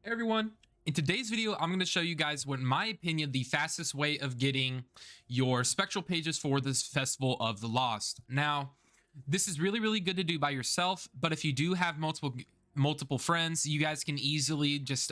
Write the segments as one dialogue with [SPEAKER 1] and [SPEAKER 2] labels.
[SPEAKER 1] Hey everyone, in today's video I'm going to show you guys what in my opinion the fastest way of getting your spectral pages for this Festival of the Lost. Now this is really good to do by yourself, but if you do have multiple friends, you guys can easily just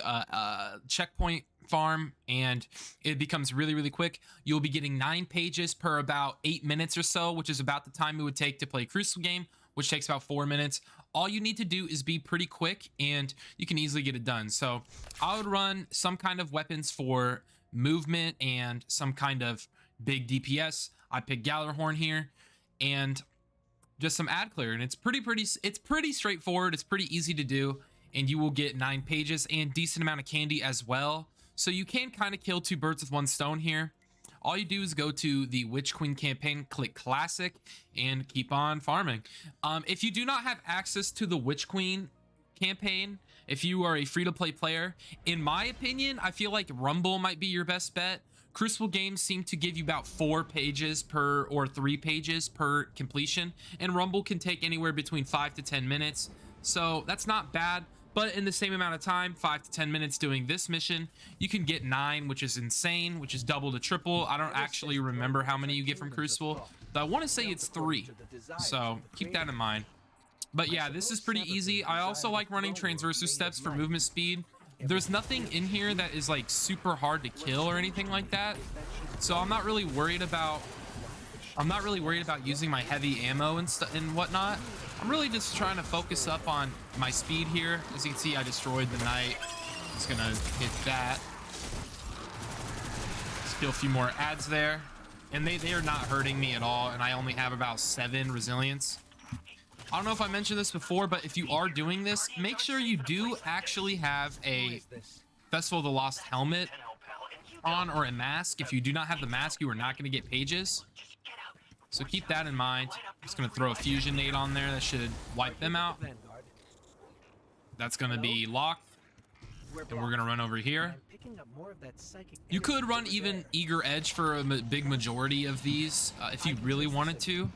[SPEAKER 1] checkpoint farm and it becomes really quick. You'll be getting 9 pages per about 8 minutes or so, which is about the time it would take to play a Crucible game, which takes about 4 minutes. All you need to do is be pretty quick and you can easily get it done. So I would run some kind of weapons for movement and some kind of big DPS. I picked Gallarhorn here and just some ad clear, and it's pretty straightforward. It's pretty easy to do, and you will get 9 pages and decent amount of candy as well. So you can kind of kill 2 birds with 1 stone here. All you do is go to the Witch Queen campaign, click classic, and keep on farming. If you do not have access to the Witch Queen campaign, if you are a free-to-play player, in my opinion, I feel like Rumble might be your best bet. Crucible games seem to give you about 4 pages per or 3 pages per completion, and Rumble can take anywhere between 5 to 10 minutes. So that's not bad, but in the same amount of time, 5 to 10 minutes doing this mission, you can get 9, which is insane, which is double to triple. I don't actually remember how many you get from Crucible, but I want to say it's 3. So keep that in mind. But yeah, this is pretty easy. I also like running transversal steps for movement speed. There's nothing in here that is like super hard to kill or anything like that, so I'm not really worried about using my heavy ammo and whatnot. I'm really just trying to focus up on my speed here. As you can see, I destroyed the knight. Just gonna hit that. Let's kill a few more ads there, and they are not hurting me at all, and I only have about 7 resilience. I don't know if I mentioned this before, but if you are doing this, make sure you do actually have a Festival of the Lost helmet on or a mask. If you do not have the mask, you are not going to get pages. So keep that in mind. Just going to throw a fusion nade on there. That should wipe them out. That's going to be locked. And we're going to run over here. You could run even Eager Edge for a big majority of these if you really wanted to.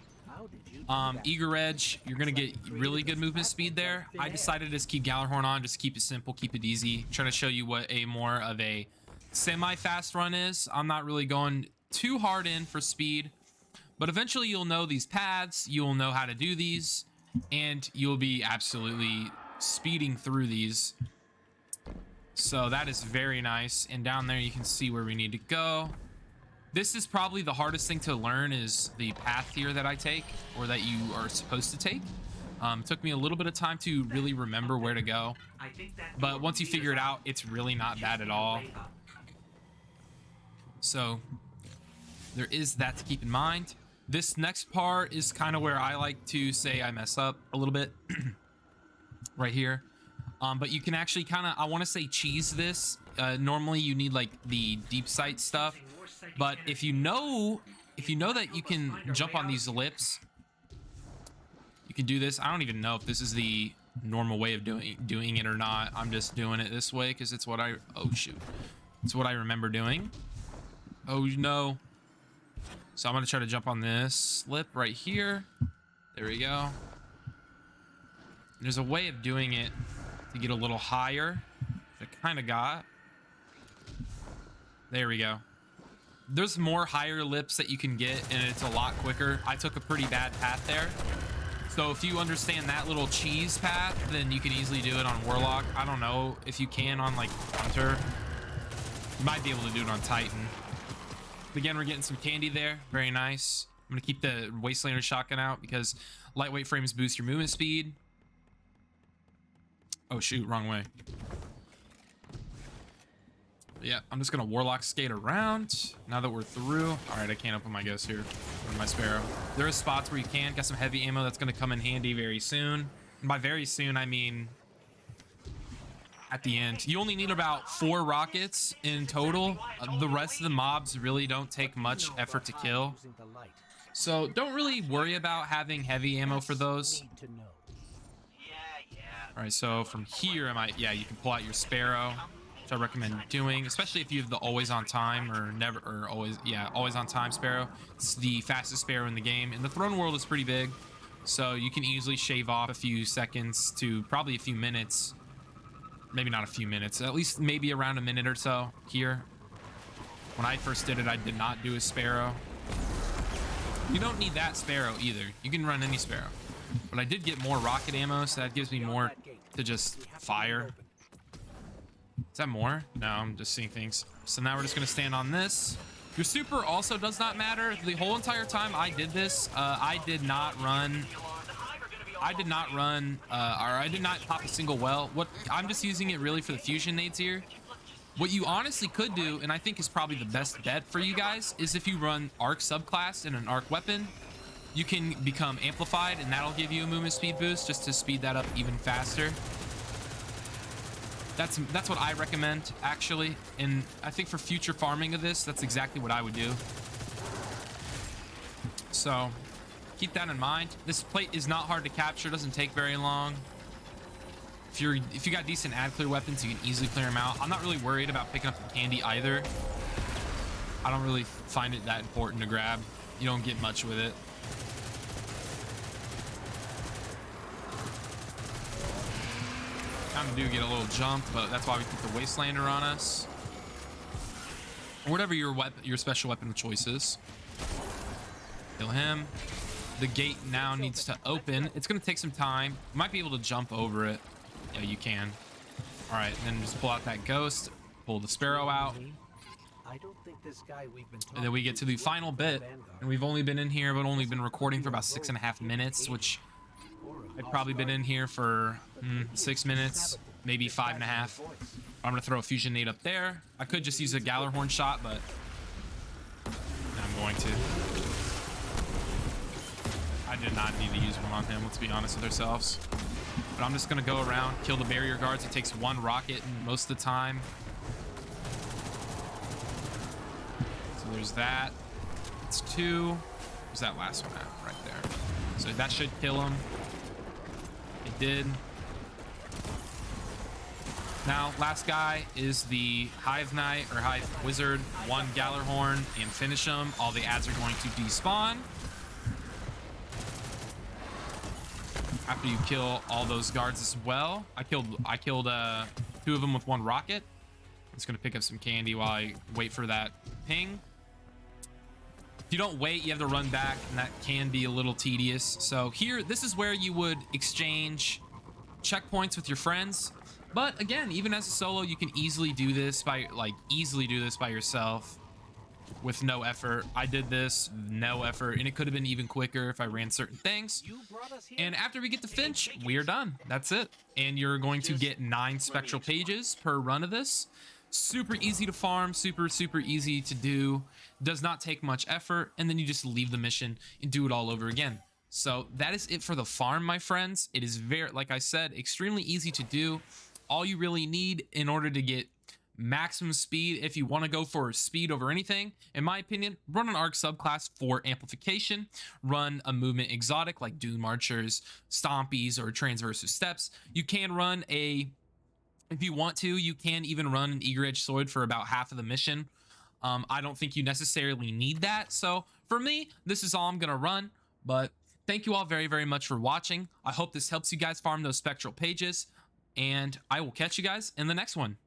[SPEAKER 1] Eager Edge, you're gonna get really good movement speed there. I decided to just keep Gallarhorn on, just keep it simple, keep it easy. I'm trying to show you what a more of a semi-fast run is. I'm not really going too hard in for speed, but eventually you'll know these paths, you'll know how to do these, and you'll be absolutely speeding through these. So that is very nice. And down there you can see where we need to go. This is probably the hardest thing to learn, is the path here that I take, or that you are supposed to take. It took me a little bit of time to really remember where to go, but once you figure it out, it's really not bad at all. So there is that to keep in mind. This next part is kind of where I like to say I mess up a little bit right here. But you can actually kind of, I want to say, cheese this. Normally you need like the deep sight stuff, but if you know that you can jump on these lips, you can do this. I don't even know if this is the normal way of doing it or not. I'm just doing it this way because it's what it's what I remember doing. Oh no. So I'm gonna try to jump on this lip right here. There we go. There's a way of doing it to get a little higher, which I kind of got. There we go. There's more higher lips that you can get, and it's a lot quicker. I took a pretty bad path there. So if you understand that little cheese path, then you can easily do it on Warlock. I don't know if you can on like Hunter. You might be able to do it on Titan. But again, we're getting some candy there. Very nice. I'm gonna keep the Wastelander shotgun out because lightweight frames boost your movement speed. Oh shoot, wrong way. Yeah, I'm just gonna Warlock skate around now that we're through. All right, I can't open my ghost here. Open my Sparrow. There are spots where you can. Got some heavy ammo that's gonna come in handy very soon. And by very soon, I mean at the end. You only need about 4 rockets in total. The rest of the mobs really don't take much effort to kill. So don't really worry about having heavy ammo for those. All right, so from here, yeah, you can pull out your Sparrow, which I recommend doing, especially if you have the always on time or always on time Sparrow. It's the fastest Sparrow in the game, and the throne world is pretty big, so you can easily shave off a few seconds to probably a few minutes maybe not a few minutes, at least maybe around a minute or so here. When I first did it, I did not do a Sparrow. You don't need that Sparrow either. You can run any Sparrow. But I did get more rocket ammo, so that gives me more to just fire. Is that more? No, I'm just seeing things. So now we're just going to stand on this. Your super also does not matter. The whole entire time I did this, I did not pop a single well. I'm just using it really for the fusion nades here. What you honestly could do, and I think is probably the best bet for you guys, is if you run arc subclass and an arc weapon, you can become amplified, and that'll give you a movement speed boost just to speed that up even faster. That's what I recommend, actually, and I think for future farming of this, that's exactly what I would do. So keep that in mind. This plate is not hard to capture, doesn't take very long. If you got decent ad clear weapons, you can easily clear them out. I'm not really worried about picking up the candy either. I don't really find it that important to grab. You don't get much with it. Kind of do get a little jumped, but that's why we keep the Wastelander on us. Or whatever your special weapon of choice is. Kill him. The gate now needs to open. It's going to take some time. You might be able to jump over it. Yeah, you can. All right, and then just pull out that ghost, pull the Sparrow out. And then we get to the final bit, and we've only been in here, but only been recording for about 6.5 minutes, which I've probably been in here for 6 minutes, maybe 5.5. I'm gonna throw a fusion nade up there. I could just use a Gallarhorn shot, but I'm going to. I did not need to use one on him, let's be honest with ourselves. But I'm just gonna go around, kill the barrier guards. It takes one rocket most of the time. So there's that. It's 2. Where's that last one at? Right there. So that should kill him. It did. Now, last guy is the Hive Knight or Hive Wizard. 1 Gallarhorn and finish him. All the ads are going to despawn. After you kill all those guards as well. I killed 2 of them with 1 rocket. I'm just gonna pick up some candy while I wait for that ping. If you don't wait, you have to run back, and that can be a little tedious. So here, this is where you would exchange checkpoints with your friends. But again, even as a solo, you can easily do this by yourself with no effort. I did this, no effort, and it could have been even quicker if I ran certain things. And after we get to Finch, we are done. That's it. And you're going to get 9 spectral pages per run of this. Super easy to farm, super easy to do. Does not take much effort, and then you just leave the mission and do it all over again. So that is it for the farm, my friends. It is very, like I said, extremely easy to do. All you really need in order to get maximum speed, if you want to go for speed over anything, in my opinion, run an arc subclass for amplification. Run a movement exotic like Dune Marchers, Stompies, or Transversus Steps. You can run if you want to, you can even run an Eager Edge Sword for about half of the mission. I don't think you necessarily need that. So for me, this is all I'm gonna run. But thank you all very much for watching. I hope this helps you guys farm those spectral pages, and I will catch you guys in the next one.